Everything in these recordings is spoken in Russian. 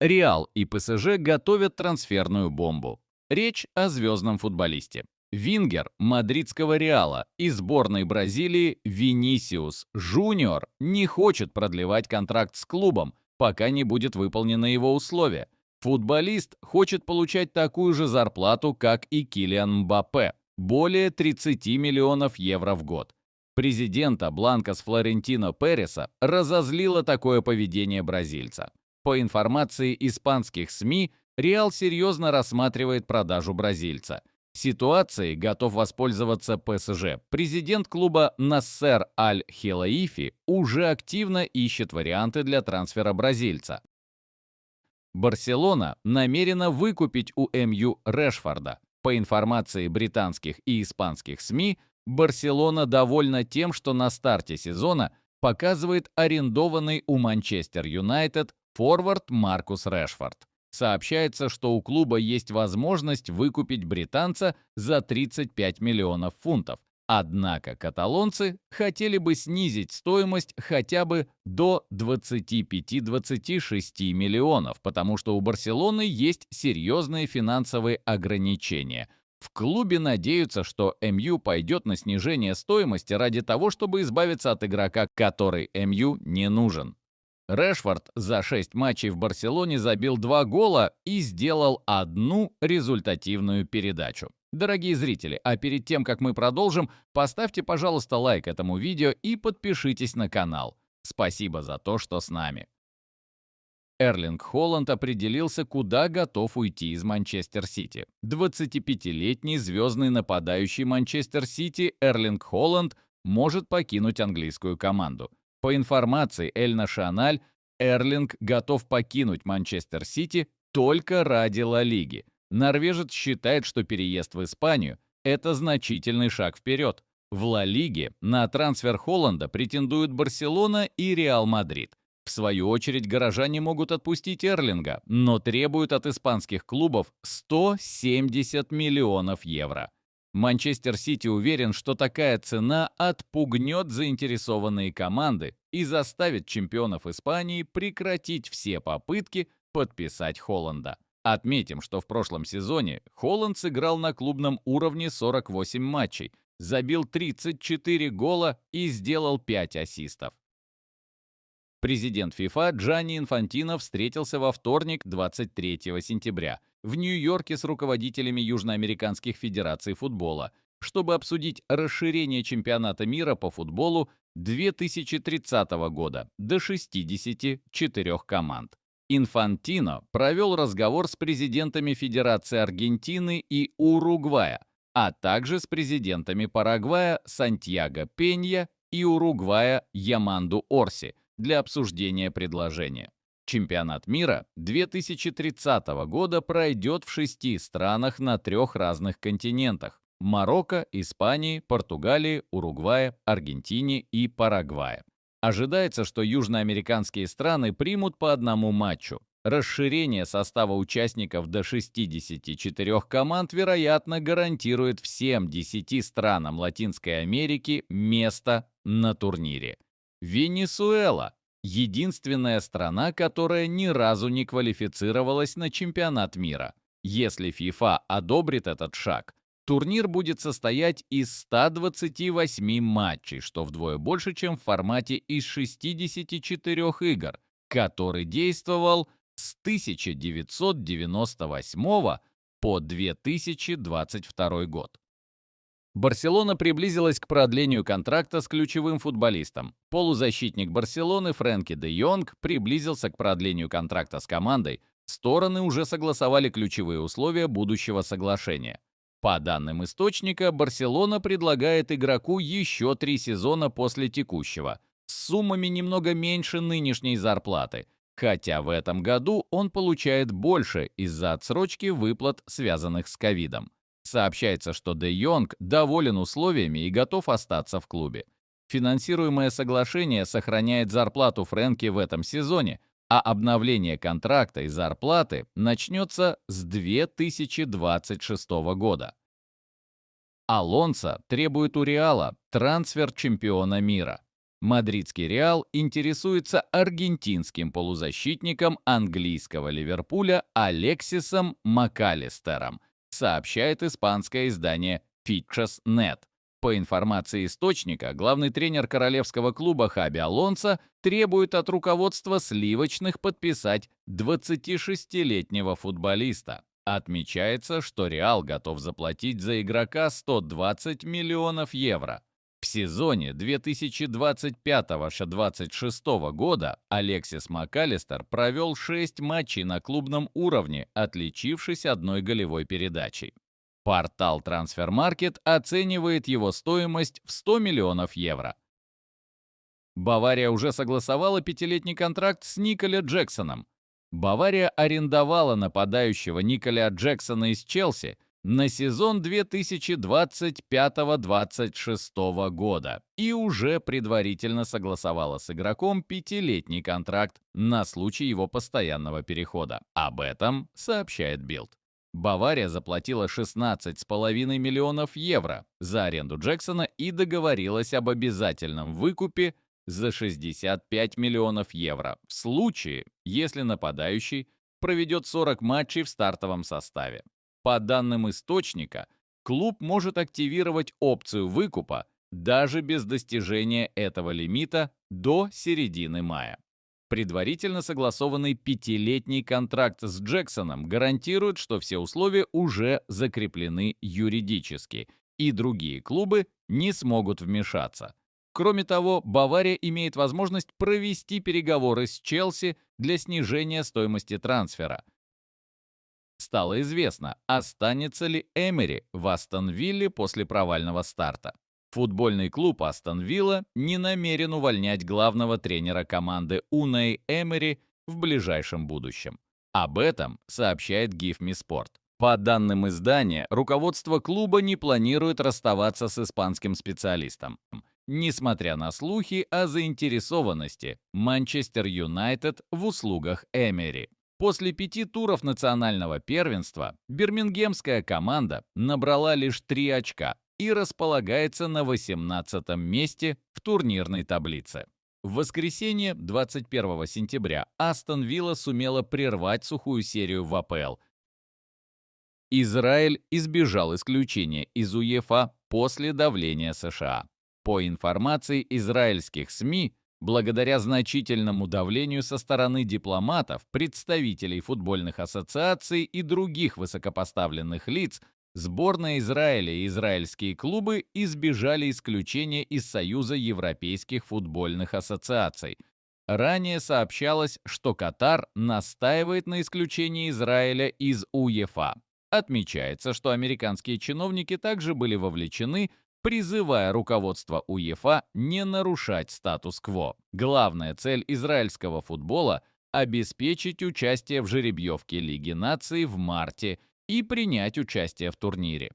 Реал и ПСЖ готовят трансферную бомбу. Речь о звездном футболисте. Вингер мадридского Реала и сборной Бразилии Винисиус Жуниор не хочет продлевать контракт с клубом, пока не будет выполнено его условие. Футболист хочет получать такую же зарплату, как и Килиан Мбаппе – более 30 миллионов евро в год. Президента Бланкос Флорентино Переса разозлило такое поведение бразильца. По информации испанских СМИ, Реал серьезно рассматривает продажу бразильца. Ситуацией готов воспользоваться ПСЖ. Президент клуба Нассер Аль-Хилаифи уже активно ищет варианты для трансфера бразильца. Барселона намерена выкупить у МЮ Решфорда. По информации британских и испанских СМИ, Барселона довольна тем, что на старте сезона показывает арендованный у Манчестер Юнайтед форвард Маркус Решфорд. Сообщается, что у клуба есть возможность выкупить британца за 35 миллионов фунтов. Однако каталонцы хотели бы снизить стоимость хотя бы до 25-26 миллионов, потому что у Барселоны есть серьезные финансовые ограничения. В клубе надеются, что МЮ пойдет на снижение стоимости ради того, чтобы избавиться от игрока, который МЮ не нужен. Решфорд за 6 матчей в Барселоне забил 2 гола и сделал одну результативную передачу. Дорогие зрители, а перед тем, как мы продолжим, поставьте, пожалуйста, лайк этому видео и подпишитесь на канал. Спасибо за то, что с нами. Эрлинг Холланд определился, куда готов уйти из Манчестер Сити. 25-летний звездный нападающий Манчестер Сити Эрлинг Холланд может покинуть английскую команду. По информации Эль Нашиональ, Эрлинг готов покинуть Манчестер Сити только ради Ла Лиги. Норвежец считает, что переезд в Испанию – это значительный шаг вперед. В Ла Лиге на трансфер Холланда претендуют Барселона и Реал Мадрид. В свою очередь горожане могут отпустить Эрлинга, но требуют от испанских клубов 170 миллионов евро. Манчестер Сити уверен, что такая цена отпугнет заинтересованные команды и заставит чемпионов Испании прекратить все попытки подписать Холланда. Отметим, что в прошлом сезоне Холланд сыграл на клубном уровне 48 матчей, забил 34 гола и сделал 5 ассистов. Президент ФИФА Джанни Инфантино встретился во вторник, 23 сентября, в Нью-Йорке с руководителями южноамериканских федераций футбола, чтобы обсудить расширение чемпионата мира по футболу 2030 года до 64 команд. Инфантино провел разговор с президентами Федерации Аргентины и Уругвая, а также с президентами Парагвая Сантьяго Пенья и Уругвая Яманду Орси для обсуждения предложения. Чемпионат мира 2030 года пройдет в 6 странах на 3 разных континентах – Марокко, Испании, Португалии, Уругвае, Аргентине и Парагвае. Ожидается, что южноамериканские страны примут по одному матчу. Расширение состава участников до 64 команд, вероятно, гарантирует всем 10 странам Латинской Америки место на турнире. Венесуэла – единственная страна, которая ни разу не квалифицировалась на чемпионат мира. Если ФИФА одобрит этот шаг, турнир будет состоять из 128 матчей, что вдвое больше, чем в формате из 64 игр, который действовал с 1998 по 2022 год. Барселона приблизилась к продлению контракта с ключевым футболистом. Полузащитник Барселоны Френки де Йонг приблизился к продлению контракта с командой. Стороны уже согласовали ключевые условия будущего соглашения. По данным источника, Барселона предлагает игроку еще 3 сезона после текущего, с суммами немного меньше нынешней зарплаты, хотя в этом году он получает больше из-за отсрочки выплат, связанных с ковидом. Сообщается, что Де Йонг доволен условиями и готов остаться в клубе. Финансируемое соглашение сохраняет зарплату Френки в этом сезоне, а обновление контракта и зарплаты начнется с 2026 года. Алонсо требует у Реала трансфер чемпиона мира. Мадридский Реал интересуется аргентинским полузащитником английского Ливерпуля Алексисом МакАлистером, сообщает испанское издание Fichas.net. По информации источника, главный тренер королевского клуба Хаби Алонсо требует от руководства сливочных подписать 26-летнего футболиста. Отмечается, что Реал готов заплатить за игрока 120 миллионов евро. В сезоне 2025-26 года Алексис МакАлистер провел 6 матчей на клубном уровне, отличившись одной голевой передачей. Портал Transfermarkt оценивает его стоимость в 100 миллионов евро. Бавария уже согласовала 5-летний контракт с Николя Джексоном. Бавария арендовала нападающего Николя Джексона из Челси на сезон 2025-26 года и уже предварительно согласовала с игроком 5-летний контракт на случай его постоянного перехода. Об этом сообщает Bild. Бавария заплатила 16,5 миллионов евро за аренду Джексона и договорилась об обязательном выкупе за 65 миллионов евро в случае, если нападающий проведет 40 матчей в стартовом составе. По данным источника, клуб может активировать опцию выкупа даже без достижения этого лимита до середины мая. Предварительно согласованный 5-летний контракт с Джексоном гарантирует, что все условия уже закреплены юридически, и другие клубы не смогут вмешаться. Кроме того, Бавария имеет возможность провести переговоры с Челси для снижения стоимости трансфера. Стало известно, останется ли Эмери в Астон Вилле после провального старта. Футбольный клуб Астон Вилла не намерен увольнять главного тренера команды Унай Эмери в ближайшем будущем. Об этом сообщает Give Me Sport. По данным издания, руководство клуба не планирует расставаться с испанским специалистом, несмотря на слухи о заинтересованности Манчестер Юнайтед в услугах Эмери. После 5 туров национального первенства бирмингемская команда набрала лишь 3 очка и располагается на 18-м месте в турнирной таблице. В воскресенье, 21 сентября, Астон Вилла сумела прервать сухую серию в АПЛ. Израиль избежал исключения из УЕФА после давления США. По информации израильских СМИ, благодаря значительному давлению со стороны дипломатов, представителей футбольных ассоциаций и других высокопоставленных лиц, сборная Израиля и израильские клубы избежали исключения из Союза Европейских футбольных ассоциаций. Ранее сообщалось, что Катар настаивает на исключении Израиля из УЕФА. Отмечается, что американские чиновники также были вовлечены, призывая руководство УЕФА не нарушать статус-кво. Главная цель израильского футбола – обеспечить участие в жеребьевке Лиги наций в марте и принять участие в турнире.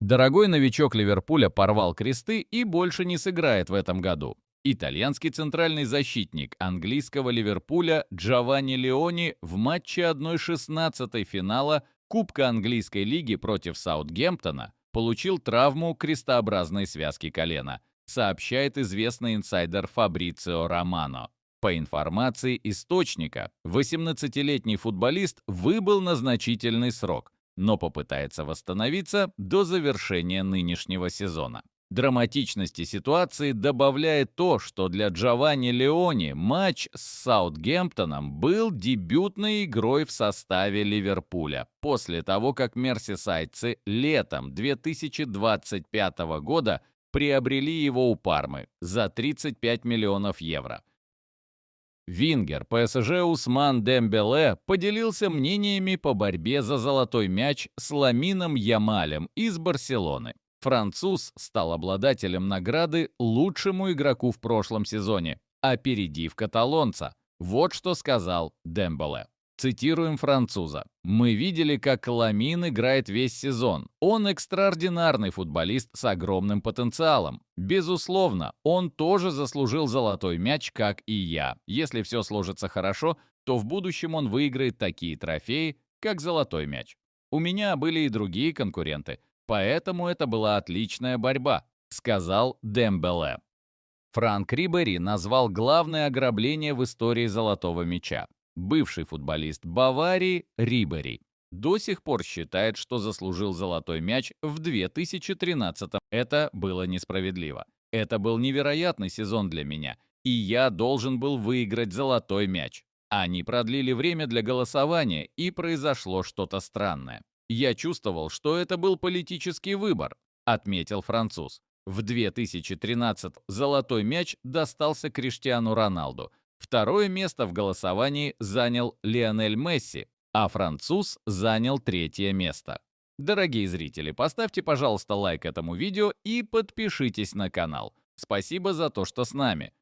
Дорогой новичок Ливерпуля порвал кресты и больше не сыграет в этом году. Итальянский центральный защитник английского Ливерпуля Джованни Леони в матче 1/16 финала Кубка английской лиги против Саутгемптона получил травму крестообразной связки колена, сообщает известный инсайдер Фабрицио Романо. По информации источника, 18-летний футболист выбыл на значительный срок, но попытается восстановиться до завершения нынешнего сезона. Драматичности ситуации добавляет то, что для Джованни Леони матч с Саутгемптоном был дебютной игрой в составе Ливерпуля, после того, как мерсисайдцы летом 2025 года приобрели его у Пармы за 35 миллионов евро. Вингер ПСЖ Усман Дембеле поделился мнениями по борьбе за золотой мяч с Ламином Ямалем из Барселоны. Француз стал обладателем награды лучшему игроку в прошлом сезоне, опередив каталонца. Вот что сказал Дембеле. Цитируем француза. «Мы видели, как Ламин играет весь сезон. Он экстраординарный футболист с огромным потенциалом. Безусловно, он тоже заслужил золотой мяч, как и я. Если все сложится хорошо, то в будущем он выиграет такие трофеи, как золотой мяч. У меня были и другие конкуренты, поэтому это была отличная борьба», — сказал Дембеле. Франк Рибери назвал главное ограбление в истории золотого мяча. Бывший футболист Баварии Рибери до сих пор считает, что заслужил золотой мяч в 2013-м. Это было несправедливо. Это был невероятный сезон для меня, и я должен был выиграть золотой мяч. Они продлили время для голосования, и произошло что-то странное. Я чувствовал, что это был политический выбор, отметил француз. В 2013 золотой мяч достался Криштиану Роналду. Второе место в голосовании занял Лионель Месси, а француз занял третье место. Дорогие зрители, поставьте, пожалуйста, лайк этому видео и подпишитесь на канал. Спасибо за то, что с нами.